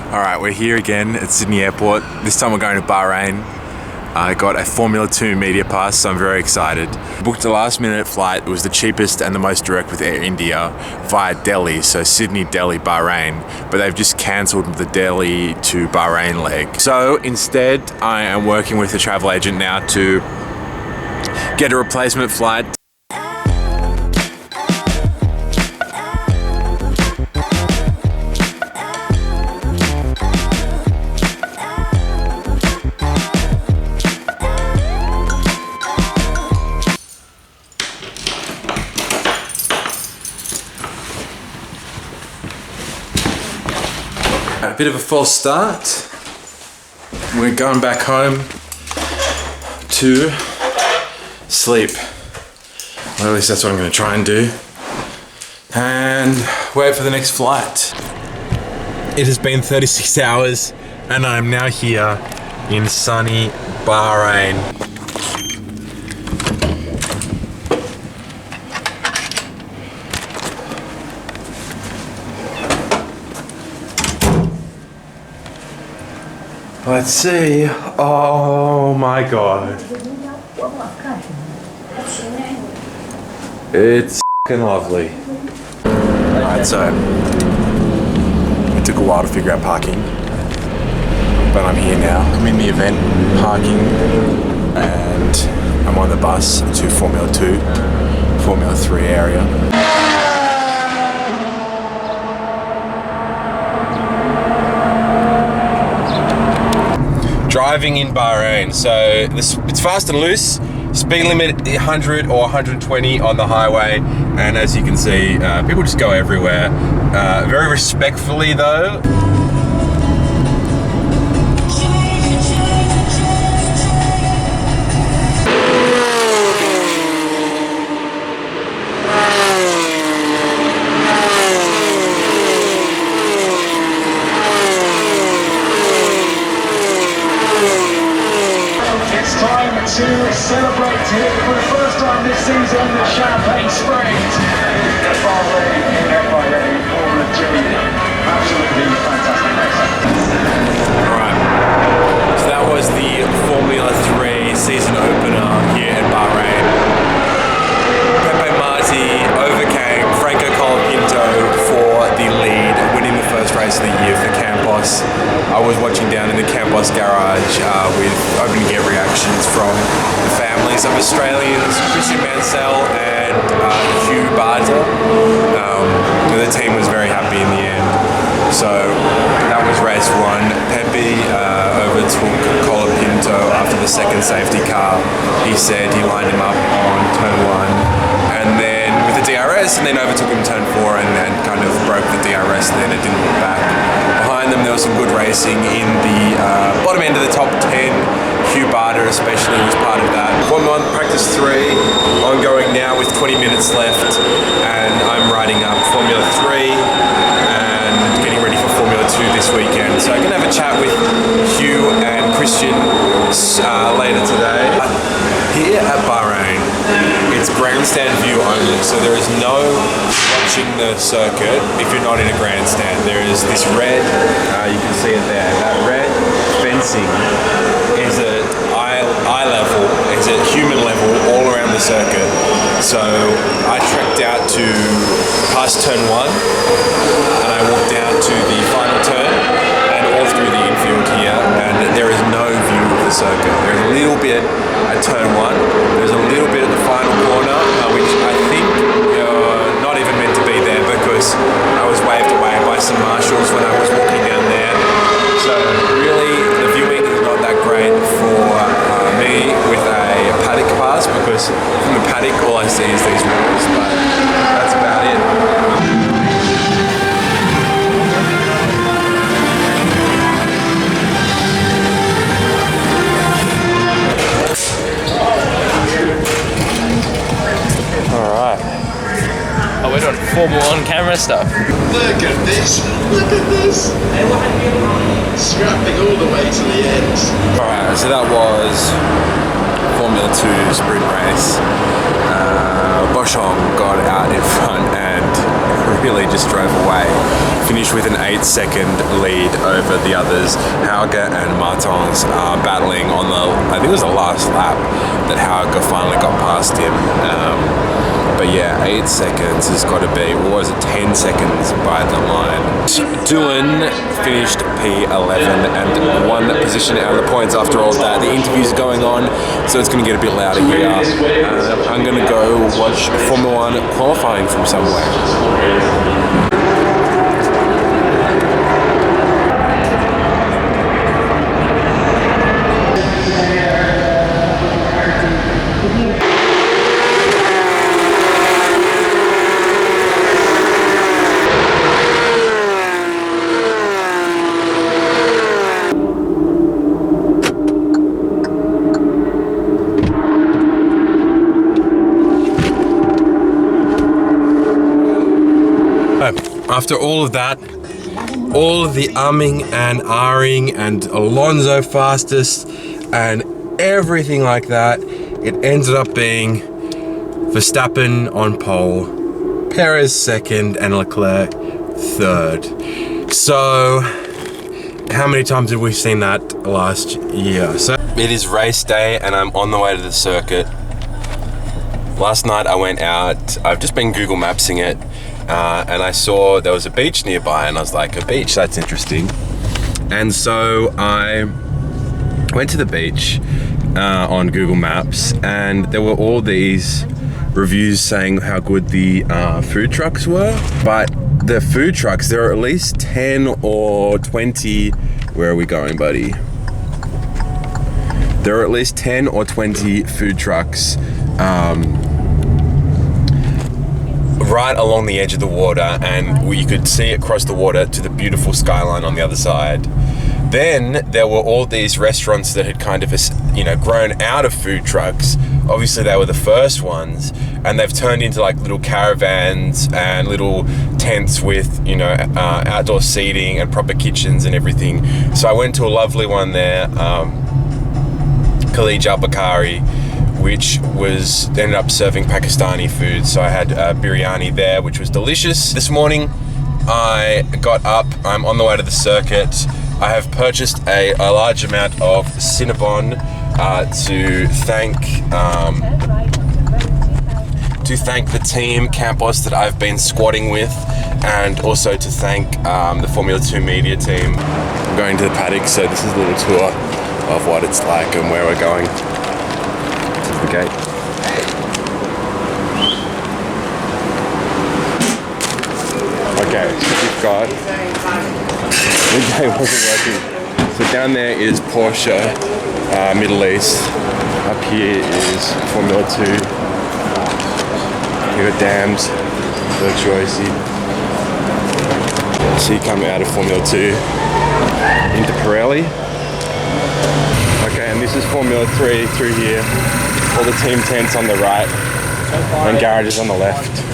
Alright, we're here again at Sydney Airport. This time we're going to Bahrain. I got a Formula 2 media pass, so I'm very excited. Booked a last minute flight. It was the cheapest and the most direct with Air India via Delhi, so Sydney, Delhi, Bahrain. But they've just cancelled the Delhi to Bahrain leg. So instead, I am working with a travel agent now to get a replacement flight. A bit of a false start. We're going back home to sleep. Well, at least that's what I'm going to try and do. And wait for the next flight. It has been 36 hours and I'm now here in sunny Bahrain. Let's see. Oh my god. It's f***ing lovely. Alright, so it took a while to figure out parking, but I'm here now. I'm in the event parking and I'm on the bus to Formula 2, Formula 3 area. Driving in Bahrain, so it's fast and loose. Speed limit 100 or 120 on the highway, and as you can see, people just go everywhere. Very respectfully though. To celebrate here for the first time this season, the champagne sprayed at Bahrain Formula 3. Absolutely fantastic race. Alright, so that was the Formula 3 season opener here in Bahrain. Pepe Marti overcame Franco Colapinto for the lead, winning the first race of the year for Campos. I was watching down in the Campos garage with opening gate reactions from the families of Australians, Mansell and Hugh Barter. The team was very happy in the end. So that was race one. Pepe overtook Colapinto after the second safety car. He said he lined him up on turn one, and then with the DRS, and then overtook him turn four, and then kind of broke the DRS. Then it didn't look back. Behind them, there was some good racing in the bottom end of the top 10. Hugh Barter especially was part of that. Formula 1 practice 3 ongoing now with 20 minutes left, and I'm riding up Formula 3 and getting ready for Formula 2 this weekend. So I'm going to have a chat with Hugh and Christian later today. Here at Bahrain, it's grandstand view only, so there is no watching the circuit if you're not in a grandstand. There is this red, you can see it there, that red fencing is at eye level, is at human level all around the circuit. So I trekked out to past turn one and I walked down to the final turn and all through the infield here, and there is no view of the circuit. There's a little bit at turn one, there's a little bit at the final corner, which I think not even meant to be there because I was waved away by some marshals when I was walking down there. So really the viewing is not that great for me with a paddock pass, because from the paddock all I see is these walls, but that's about it. Alright. Oh, we're doing Formula 1 camera stuff. Look at this, look at this. Scrapping all the way to the end. Alright, so that was Formula 2 sprint race. Boschong got out in front and really just drove away. Finished with an 8-second lead over the others. Hauger and Martins are battling on the, I think it was the last lap that Hauger finally got past him. But yeah, 8 seconds has got to be, what was it, 10 seconds by the line. Doohan finished P11 and won that position out of the points after all that. The interview's going on, so it's going to get a bit louder here. I'm going to go watch Formula 1 qualifying from somewhere. After all of that, all of the umming and ahhing and Alonso fastest and everything like that, it ended up being Verstappen on pole, Perez second, and Leclerc third. So, how many times have we seen that last year? So, it is race day and I'm on the way to the circuit. Last night I went out, I've just been Google Mapsing it, and I saw there was a beach nearby and I was like, a beach, that's interesting. And so I went to the beach on Google Maps and there were all these reviews saying how good the food trucks were. But the food trucks, there are at least 10 or 20, where are we going, buddy? There are at least 10 or 20 food trucks right along the edge of the water, and you could see across the water to the beautiful skyline on the other side. Then there were all these restaurants that had kind of, you know, grown out of food trucks. Obviously they were the first ones, and they've turned into like little caravans and little tents with, you know, outdoor seating and proper kitchens and everything. So I went to a lovely one there, Khalij al-Bakari, which ended up serving Pakistani food. So I had biryani there, which was delicious. This morning I got up, I'm on the way to the circuit. I have purchased a large amount of Cinnabon to thank the team Campos that I've been squatting with, and also to thank the Formula 2 media team. I'm going to the paddock, so this is a little tour of what it's like and where we're going. The gate. Okay, so we've got the gate wasn't working. So down there is Porsche Middle East. Up here is Formula 2. You've got Dams, Virtuosi. So you come out of Formula 2 into Pirelli. Okay, and this is Formula 3 through here. All the team tents on the right and garages on the left.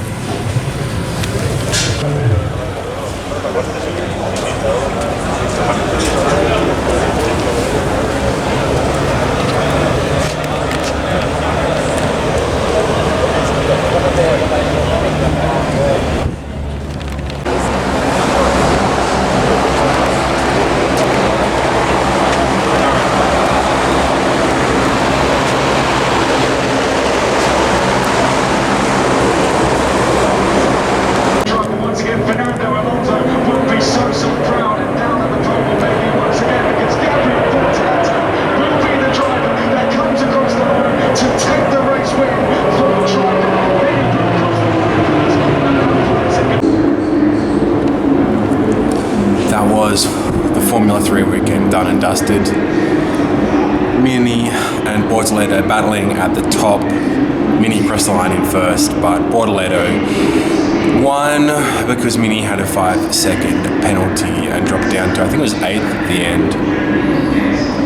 The Formula 3 weekend done and dusted. Mini and Bortoleto battling at the top. Mini pressed the line in first, but Bortoleto won because Mini had a 5-second penalty and dropped down to, I think it was 8th at the end.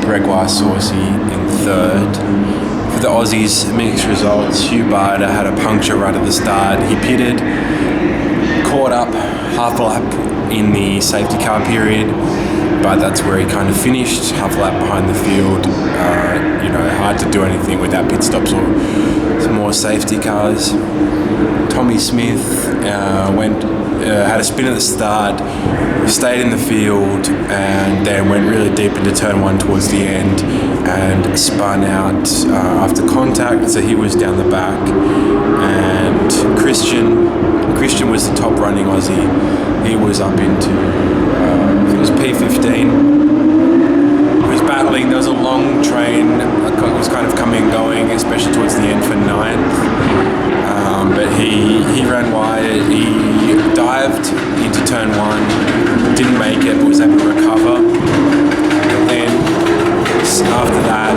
Gregoire Saucy in third. For the Aussies, mixed results. Hugh Barter had a puncture right at the start. He pitted, caught up half a lap in the safety car period, but that's where he kind of finished, half a lap behind the field. You know, hard to do anything without pit stops or some more safety cars. Tommy Smith went had a spin at the start, stayed in the field, and then went really deep into turn one towards the end and spun out after contact, so he was down the back. And Christian was the top running Aussie. He was up into, I think it was P15. He was battling, there was a long train that was kind of coming and going, especially towards the end for ninth. But he ran wide, he dived into turn one, didn't make it, but was able to recover. And then after that,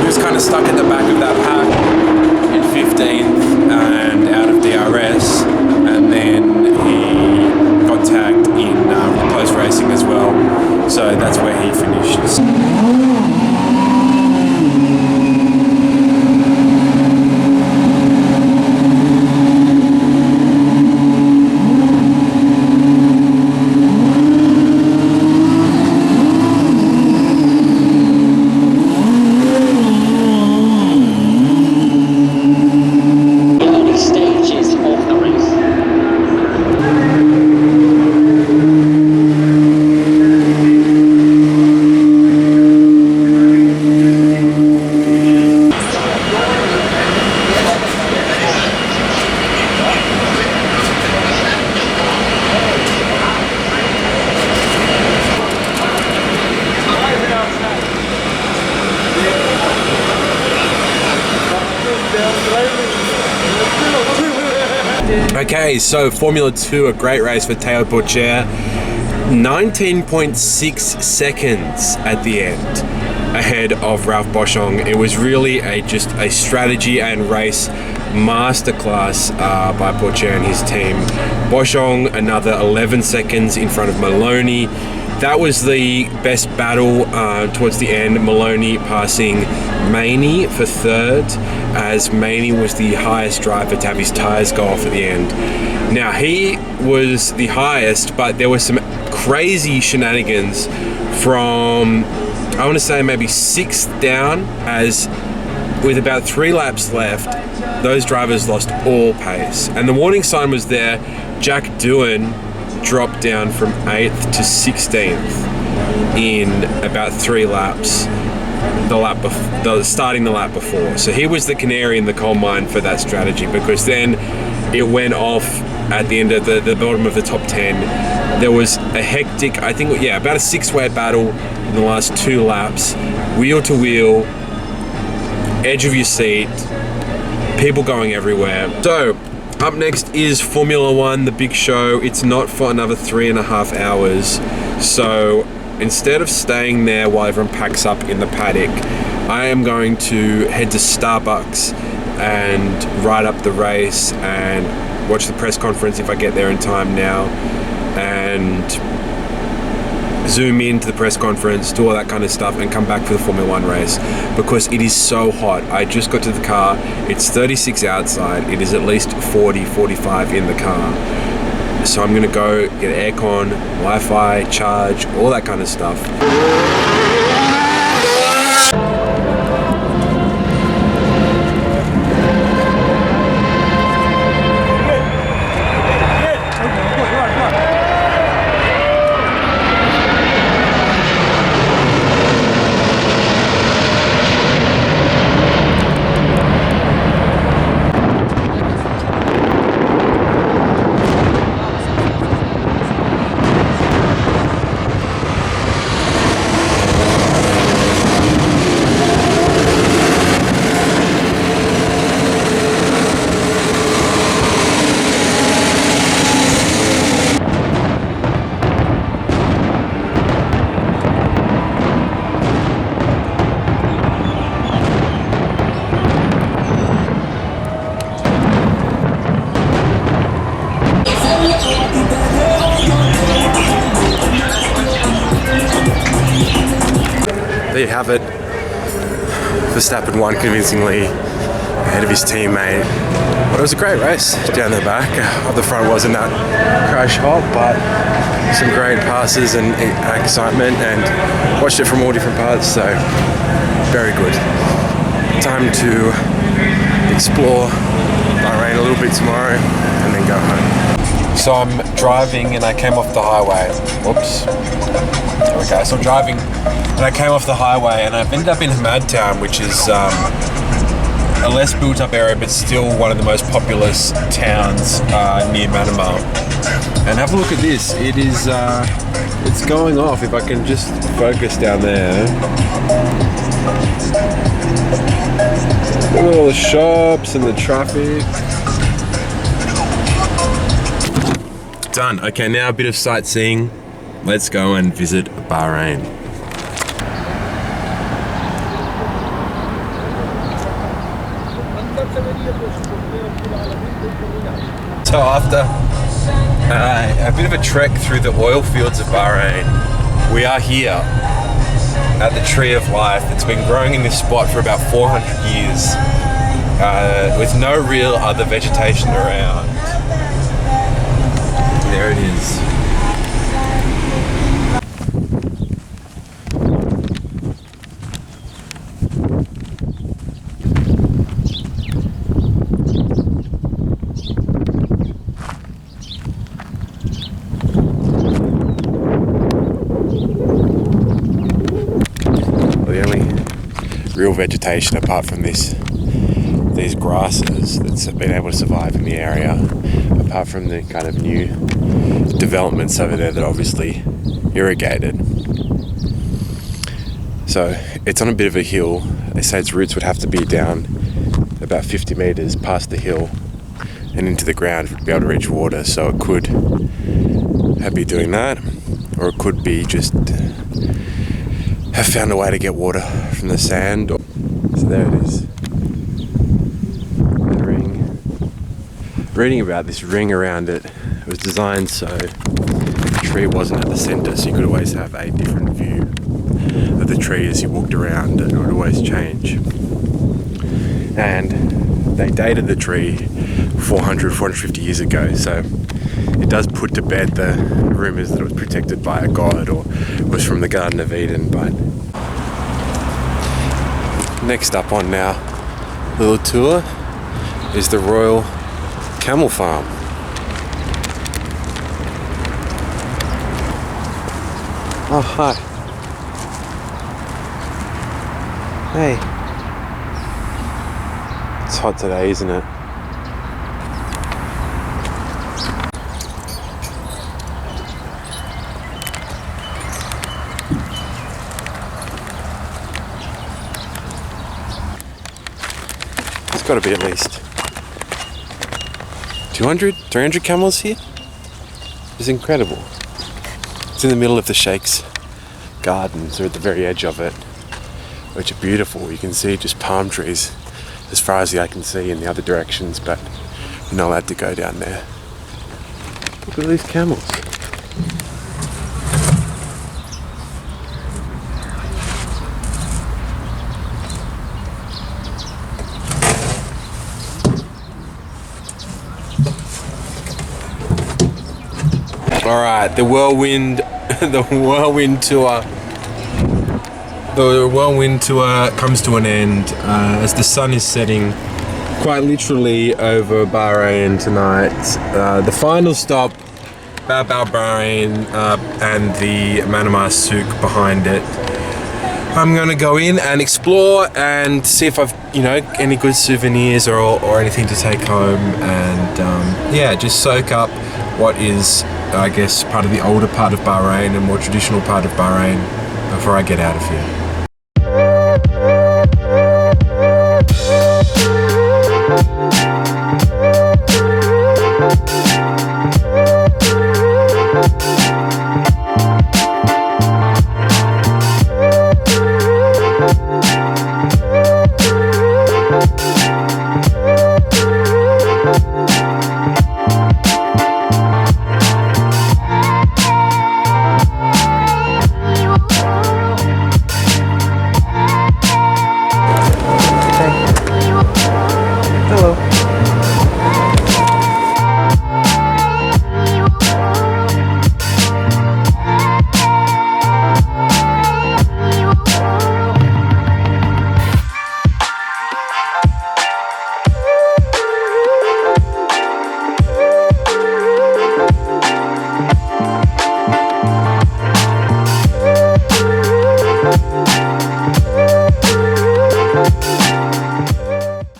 he was kind of stuck at the back of that pack in 15th and out of DRS, and then he got tagged in close racing as well, so that's where he finished. Okay, so Formula 2, a great race for Théo Pourchaire. 19.6 seconds at the end ahead of Ralph Boschung. It was really just a strategy and race masterclass by Pourchaire and his team. Boschung another 11 seconds in front of Maloney. That was the best battle towards the end. Maloney passing Maney for third, as Maney was the highest driver to have his tyres go off at the end. Now, he was the highest, but there were some crazy shenanigans from, I want to say maybe 6th down, as with about 3 laps left, those drivers lost all pace. And the warning sign was there. Jack Doohan dropped down from 8th to 16th in about 3 laps, starting the lap before. So he was the canary in the coal mine for that strategy, because then it went off at the end of the bottom of the top 10. There was a hectic, I think, about a 6-way battle in the last 2 laps, wheel to wheel, edge of your seat, people going everywhere. So up next is Formula 1, the big show. It's not for another 3.5 hours. So instead of staying there while everyone packs up in the paddock, I am going to head to Starbucks and ride up the race and watch the press conference if I get there in time now, and zoom into the press conference, do all that kind of stuff, and come back for the Formula 1 race, because it is so hot. I just got to the car, it's 36 outside, it is at least 40, 45 in the car. So I'm gonna go get aircon, Wi-Fi, charge, all that kind of stuff. There you have it. Verstappen won convincingly ahead of his teammate. But it was a great race down the back. Up the front wasn't that crash hot, but some great passes and excitement, and watched it from all different parts, so very good. Time to explore Bahrain a little bit tomorrow and then go home. So I'm driving and I came off the highway. Whoops. Okay, so I'm driving and I came off the highway and I've ended up in Hamad Town, which is a less built up area but still one of the most populous towns near Manama. And have a look at this. It is it's going off. If I can just focus down there. Look at all the shops and the traffic. Done. Okay, now a bit of sightseeing. Let's go and visit Bahrain. So after a bit of a trek through the oil fields of Bahrain, we are here at the Tree of Life. It's been growing in this spot for about 400 years with no real other vegetation around. There it is. Real vegetation apart from these grasses that's been able to survive in the area, apart from the kind of new developments over there that are obviously irrigated. So it's on a bit of a hill. They say its roots would have to be down about 50 meters past the hill and into the ground to be able to reach water. So it could be doing that, or it could be just have found a way to get water from the sand. So there it is. The ring. Reading about this ring around it, it was designed so the tree wasn't at the center, so you could always have a different view of the tree as you walked around, and it would always change. And they dated the tree 450 years ago, so it does put to bed the rumours that it was protected by a god or was from the Garden of Eden. But next up on our little tour is the Royal Camel Farm. Oh, hi. Hey. It's hot today, isn't it? Got to be at least 200, 300 camels here. It's incredible. It's in the middle of the Sheikh's gardens, or at the very edge of it, which are beautiful. You can see just palm trees as far as the eye can see in the other directions, but you're not allowed to go down there. Look at these camels. All right, the whirlwind tour comes to an end as the sun is setting quite literally over Bahrain tonight. The final stop, Bahrain, and the Manama souk behind it. I'm gonna go in and explore and see if I've any good souvenirs or anything to take home, and just soak up what is, I guess, part of the older part of Bahrain and more traditional part of Bahrain before I get out of here.